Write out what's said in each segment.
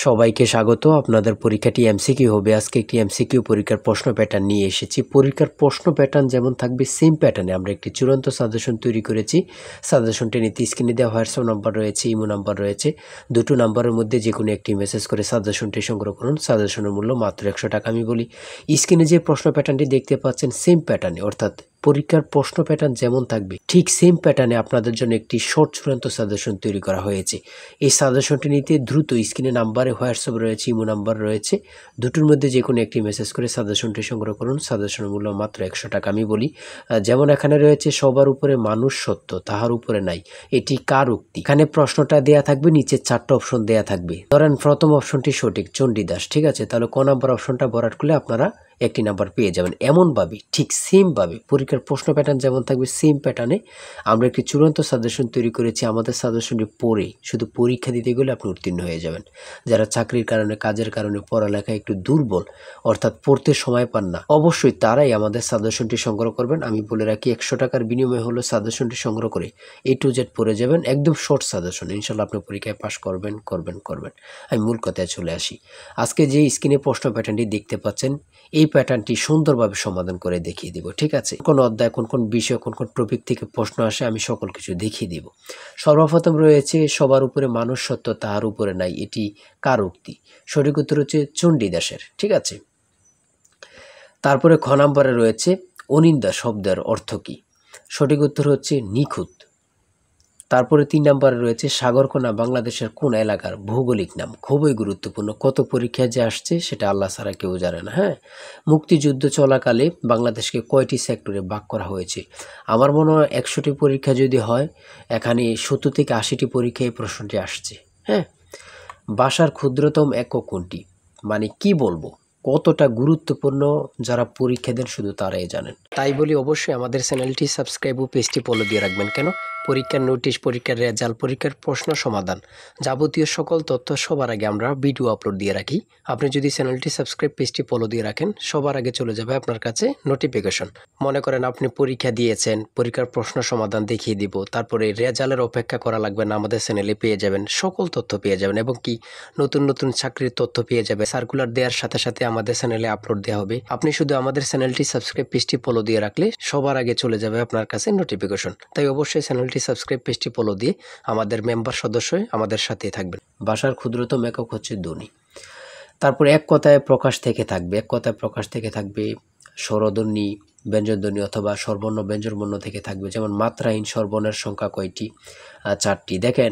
সবাইকে স্বাগত। আপনাদের পরীক্ষাটি এমসিকিউ হবে। আজকে একটি এমসিকিউ পরীক্ষার প্রশ্ন প্যাটার্ন নিয়ে এসেছি। পরীক্ষার প্রশ্ন প্যাটার্ন যেমন থাকবে সেম প্যাটার্নে আমরা একটি চূড়ান্ত সাজেশন তৈরি করেছি। সাজেশনটি নিতে স্ক্রিনে দেওয়া হোয়াটসঅ্যাপ নাম্বার রয়েছে, ইমো নাম্বার রয়েছে। দুটো নাম্বারের মধ্যে যে কোনো একটি মেসেজ করে সাজেশনটি সংগ্রহ করুন। সাজেশনের মূল্য মাত্র 100 টাকা। আমি বলি, স্ক্রিনে যে প্রশ্ন প্যাটার্নটি দেখতে পাচ্ছেন সেম প্যাটার্নে, অর্থাৎ পরীক্ষার প্রশ্ন প্যাটার্ন যেমন থাকবে ঠিক সেম প্যাটার্নে আপনাদের জন্য একটি শর্ট চূড়ান্ত সাজেশন তৈরি করা হয়েছে। এই সাজেশনটি নিতে দ্রুত স্ক্রিনে নাম্বারে হোয়াটসঅ্যাপ রয়েছে, ইমো নাম্বার রয়েছে, দুটোর মধ্যে যে কোনো একটি মেসেজ করে সাজেশনটি সংগ্রহ করুন। সাজেশনের মূল্য মাত্র 100 টাকা। আমি বলি, যেমন এখানে রয়েছে সবার উপরে মানুষ সত্য, তাহার উপরে নাই, এটি কার উক্তি? এখানে প্রশ্নটা দেয়া থাকবে, নিচে 4টা অপশন দেয়া থাকবে। ধরেন প্রথম অপশনটি সঠিক, চণ্ডীদাস, ঠিক আছে, তাহলে ক নাম্বার অপশনটা ভরাট করলে আপনারা একটি নাম্বার পেয়ে যাবেন। এমনভাবে ঠিক সেমভাবে পরীক্ষার প্রশ্ন প্যাটার্ন যেমন থাকবে সেম প্যাটার্নে আমরা একটি চূড়ান্ত সাজেশন তৈরি করেছি। আমাদের সাজেশনটি পড়ে শুধু পরীক্ষা দিতে গেলে আপনি উত্তীর্ণ হয়ে যাবেন। যারা চাকরির কারণে, কাজের কারণে, পড়ালেখায় একটু দুর্বল, অর্থাৎ পড়তে সময় পান না, অবশ্যই তারাই আমাদের সাজেশনটি সংগ্রহ করবেন। আমি বলে রাখি, 100 টাকার বিনিময়ে হলো সাজেশনটি সংগ্রহ করে A to Z পড়ে যাবেন। একদম শর্ট সাজেশন, ইনশাল্লাহ আপনি পরীক্ষায় পাশ করবেন। আমি মূল কথায় চলে আসি। আজকে যে স্ক্রিনে প্রশ্ন প্যাটার্নটি দেখতে পাচ্ছেন, এই প্যাটার্নটি সুন্দরভাবে সমাধান করে দেখিয়ে দিব, ঠিক আছে? কোন অধ্যায়, কোন কোন বিষয়, কোন কোন টপিক থেকে প্রশ্ন আসে আমি সকল কিছু দেখিয়ে দিব। সর্বপ্রথম রয়েছে সবার উপরে মানুষ সত্য, তাহার উপরে নাই, এটি কার উক্তি? সঠিক উত্তর হচ্ছে চণ্ডীদাসের, ঠিক আছে। তারপরে খ নাম্বারে রয়েছে অনিন্দা শব্দের অর্থ কী? সঠিক উত্তর হচ্ছে নিখুঁত। তারপরে 3 নাম্বারে রয়েছে সাগরকোনা বাংলাদেশের কোন এলাকার ভৌগোলিক নাম? খুবই গুরুত্বপূর্ণ, কত পরীক্ষায় যে আসছে সেটা আল্লাহ ছাড়া কেউ জানে না। হ্যাঁ, মুক্তিযুদ্ধ চলাকালে বাংলাদেশকে কয়টি সেক্টরে ভাগ করা হয়েছে? আমার মনে হয় 100টি পরীক্ষা যদি হয়, এখানে 70 থেকে 80টি পরীক্ষায় এই প্রশ্নটি আসছে। হ্যাঁ, ভাষার ক্ষুদ্রতম একক কোনটি? মানে কি বলবো, কতটা গুরুত্বপূর্ণ যারা পরীক্ষা দেন শুধু তারাই জানেন। তাই বলি, অবশ্যই আমাদের চ্যানেলটি সাবস্ক্রাইব ও পেজটি ফলো দিয়ে রাখবেন। কেন? পরীক্ষার নোটিশ, পরীক্ষার রেজাল্ট, পরীক্ষার প্রশ্ন সমাধান, যাবতীয় সকল তথ্য সবার আগে আমরা ভিডিও আপলোড দিয়ে রাখি। আপনি যদি চ্যানেলটি সাবস্ক্রাইব, পেজটি ফলো দিয়ে রাখেন, সবার আগে চলে যাবে আপনার কাছে নোটিফিকেশন। মনে করেন আপনি পরীক্ষা দিয়েছেন, পরীক্ষার প্রশ্ন সমাধান দেখিয়ে দিব, তারপরে রেজাল্টের অপেক্ষা করা লাগবে না, আমাদের চ্যানেলে পেয়ে যাবেন, সকল তথ্য পেয়ে যাবেন, এবং কি নতুন নতুন চাকরির তথ্য পেয়ে যাবে। সার্কুলার দেওয়ার সাথে সাথে আমাদের চ্যানেলে আপলোড দেওয়া হবে। আপনি শুধু আমাদের চ্যানেলটি সাবস্ক্রাইব, পেজটি ফলো দিয়ে রাখলে সবার আগে চলে যাবে আপনার কাছে নোটিফিকেশন। তাই অবশ্যই চ্যানেলটি সাবস্ক্রাইব, পেজটি ফলো দিয়ে আমাদের মেম্বার সদস্য হয়ে আমাদের সাথেই থাকবেন। ভাষার ক্ষুদ্রতম একক হচ্ছে ধ্বনি। তারপর এক কথায় প্রকাশ থেকে থাকবে, এক কথায় প্রকাশ থেকে থাকবে স্বরধ্বনি, ব্যঞ্জনধ্বনি অথবা স্বরবর্ণ ব্যঞ্জনবর্ণ থেকে থাকবে। যেমন মাত্রাহীন স্বরবর্ণের সংখ্যা কয়টি? 4টি। দেখেন,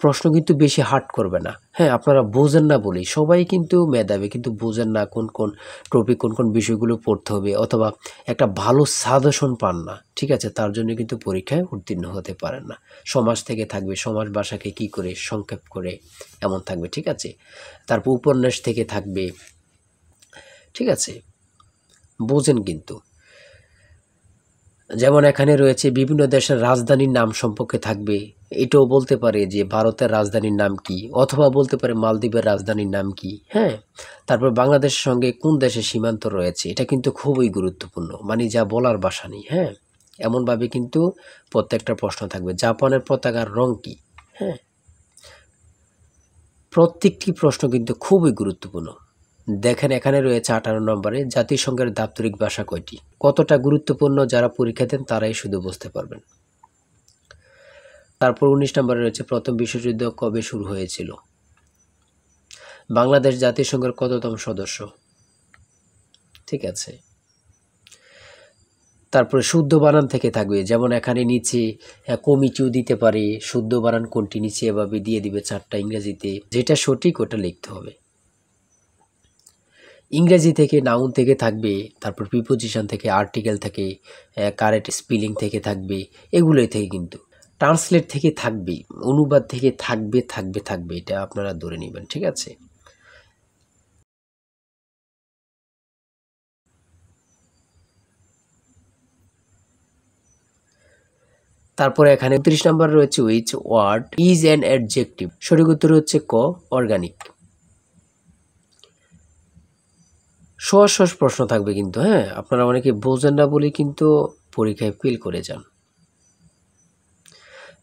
প্রশ্ন কিন্তু বেশি হার্ড করবে না। হ্যাঁ, আপনারা বোঝেন না বলেই, সবাই কিন্তু মেধাবী, কিন্তু বোঝেন না কোন কোন টপিক, কোন কোন বিষয়গুলো পড়তে হবে, অথবা একটা ভালো সাজেশন পান না, ঠিক আছে, তার জন্য কিন্তু পরীক্ষায় উত্তীর্ণ হতে পারেন না। সমাজ থেকে থাকবে, সমাজ ভাষাকে কি করে সংক্ষেপ করে, এমন থাকবে, ঠিক আছে। তারপর উপন্যাস থেকে থাকবে, ঠিক আছে, বোঝেন কিন্তু। যেমন এখানে রয়েছে বিভিন্ন দেশের রাজধানীর নাম সম্পর্কে থাকবে, এটাও বলতে পারে যে ভারতের রাজধানীর নাম কি, অথবা বলতে পারে মালদ্বীপের রাজধানীর নাম কি। হ্যাঁ, তারপর বাংলাদেশের সঙ্গে কোন দেশের সীমান্ত রয়েছে, এটা কিন্তু খুবই গুরুত্বপূর্ণ, মানে যা বলার ভাষা নেই। হ্যাঁ, এমনভাবে কিন্তু প্রত্যেকটা প্রশ্ন থাকবে। জাপানের পতাকার রং কি? হ্যাঁ, প্রত্যেকটি প্রশ্ন কিন্তু খুবই গুরুত্বপূর্ণ। দেখেন, এখানে রয়েছে 18 নম্বরে জাতিসংঘের দাপ্তরিক ভাষা কয়টি? কতটা গুরুত্বপূর্ণ যারা পরীক্ষা দেন তারাই শুধু বুঝতে পারবেন। তারপর 19 নম্বরে রয়েছে প্রথম বিশ্বযুদ্ধ কবে শুরু হয়েছিল? বাংলাদেশ জাতিসংঘের কততম সদস্য? ঠিক আছে। তারপরে শুদ্ধ বানান থেকে থাকবে, যেমন এখানে নিচে কমিটিও দিতে পারে, শুদ্ধ বানান কোনটি নিচে এভাবে দিয়ে দিবে 4টা ইংরেজিতে, যেটা সঠিক ওটা লিখতে হবে। ইংরেজি থেকে নাউন থেকে থাকবে, তারপর প্রিপোজিশন থেকে, আর্টিকেল থেকে, কারেক্ট স্পেলিং থেকে থাকবে, এগুলোই থেকে কিন্তু ট্রান্সলেট থেকে থাকবে, অনুবাদ থেকে থাকবে, এটা আপনারা ধরে নেবেন, ঠিক আছে। তারপরে এখানে 29 নম্বর রয়েছে which word is an adjective? সঠিক উত্তর হচ্ছে ক, অর্গানিক। সহজ সহজ প্রশ্ন থাকবে কিন্তু। হ্যাঁ, আপনারা অনেকে বোঝেন না বলে কিন্তু পরীক্ষায় ফেল করে যান।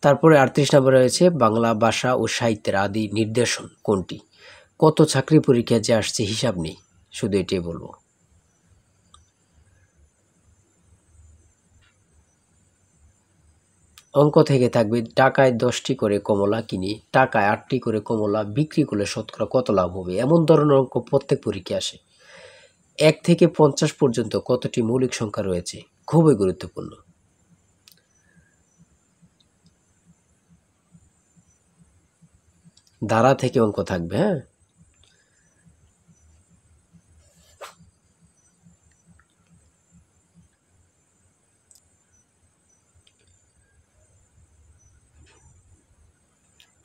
তারপরে 38 নম্বরে রয়েছে বাংলা ভাষা ও সাহিত্যের আদি নিদর্শন কোনটি? কত চাকরি পরীক্ষা যে আসছে হিসাব নেই, শুধু এটাই বলবো। অঙ্ক থেকে থাকবে টাকায় 10টি করে কমলা কিনি, টাকায় 8টি করে কমলা বিক্রি করলে শতকরা কত লাভ হবে, এমন ধরনের অঙ্ক প্রত্যেক পরীক্ষায় আসে। 1 থেকে 50 পর্যন্ত কতটি মৌলিক সংখ্যা রয়েছে, খুবই গুরুত্বপূর্ণ। ধারা থেকে অঙ্ক থাকবে। হ্যাঁ,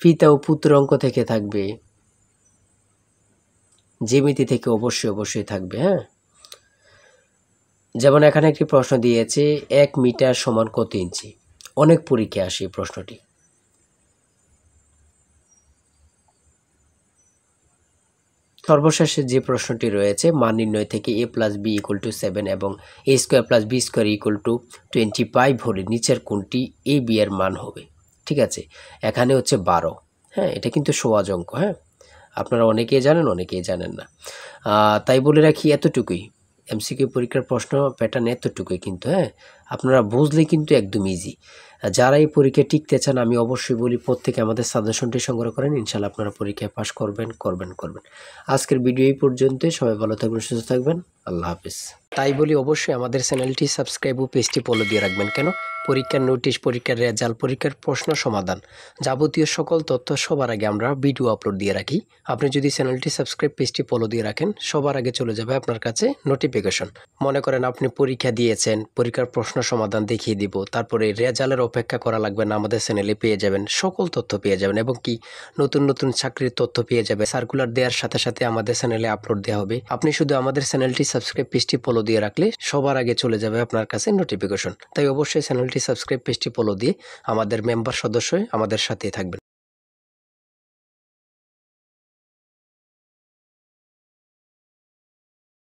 পিতা ও পুত্র অঙ্ক থেকে থাকবে, জ্যামিতি থেকে অবশ্যই থাকবে। হ্যাঁ, যেমন এখানে একটি প্রশ্ন দিয়েছে 1 মিটার সমান কত ইঞ্চি, অনেক পরীক্ষায় আসে এই প্রশ্নটি। সর্বশেষে যে প্রশ্নটি রয়েছে মান নির্ণয় থেকে a plus B equal to 7 এবং a square plus B square equal to 25 হলে নিচের কোনটি a b এর মান হবে। ঠিক আছে, এখানে হচ্ছে 12। হ্যাঁ, এটা কিন্তু সহজ অঙ্ক। হ্যাঁ, আপনারা অনেকেই জানেন, অনেকেই জানেন না। তাই বলে রাখি এতটুকুই, এমসিকিউ পরীক্ষার প্রশ্ন প্যাটার্ন এতটুকুই কিন্তু। হ্যাঁ, আপনারা বুঝলে কিন্তু একদম ইজি। যারা এই পরীক্ষায় টিকতে চান আমি অবশ্যই বলি প্রত্যেকে আমাদের সাজেশনটি সংগ্রহ করেন, ইনশাল্লাহ আপনারা পরীক্ষায় পাস করবেন। আজকের ভিডিও এই পর্যন্তই। সবাই ভালো থাকবেন, সুস্থ থাকবেন। আল্লাহ হাফিজ। তাই বলি অবশ্যই আমাদের চ্যানেলটি সাবস্ক্রাইব ও পেজটি ফলো দিয়ে রাখবেন। কেন? পরীক্ষার নোটিশ, পরীক্ষার রেজাল্ট, পরীক্ষার প্রশ্ন সমাধান, যাবতীয় সকল তথ্য সবার আগে আমরা ভিডিও আপলোড দিয়ে রাখি। আপনি যদি চ্যানেলটি সাবস্ক্রাইব, পেজটি ফলো দিয়ে রাখেন, সবার আগে চলে যাবে আপনার কাছে নোটিফিকেশন। মনে করেন আপনি পরীক্ষা দিয়েছেন, পরীক্ষার প্রশ্ন সমাধান দেখিয়ে দিব, তারপরে রেজাল্টের অপেক্ষা করা লাগবে না, আমাদের চ্যানেলে পেয়ে যাবেন, সকল তথ্য পেয়ে যাবেন এবং কি নতুন চাকরির তথ্য পেয়ে যাবে। সার্কুলার দেওয়ার সাথে সাথে আমাদের চ্যানেলে আপলোড দেওয়া হবে। আপনি শুধু আমাদের চ্যানেলটি সাবস্ক্রাইব, পেজটি ফলো দিয়ে রাখলে সবার আগে চলে যাবে আপনার কাছে নোটিফিকেশন। তাই অবশ্যই চ্যানেলটি সাবস্ক্রাইব, পেজটি ফলো দিয়ে আমাদের মেম্বার সদস্য হয়ে আমাদের সাথেই থাকবেন।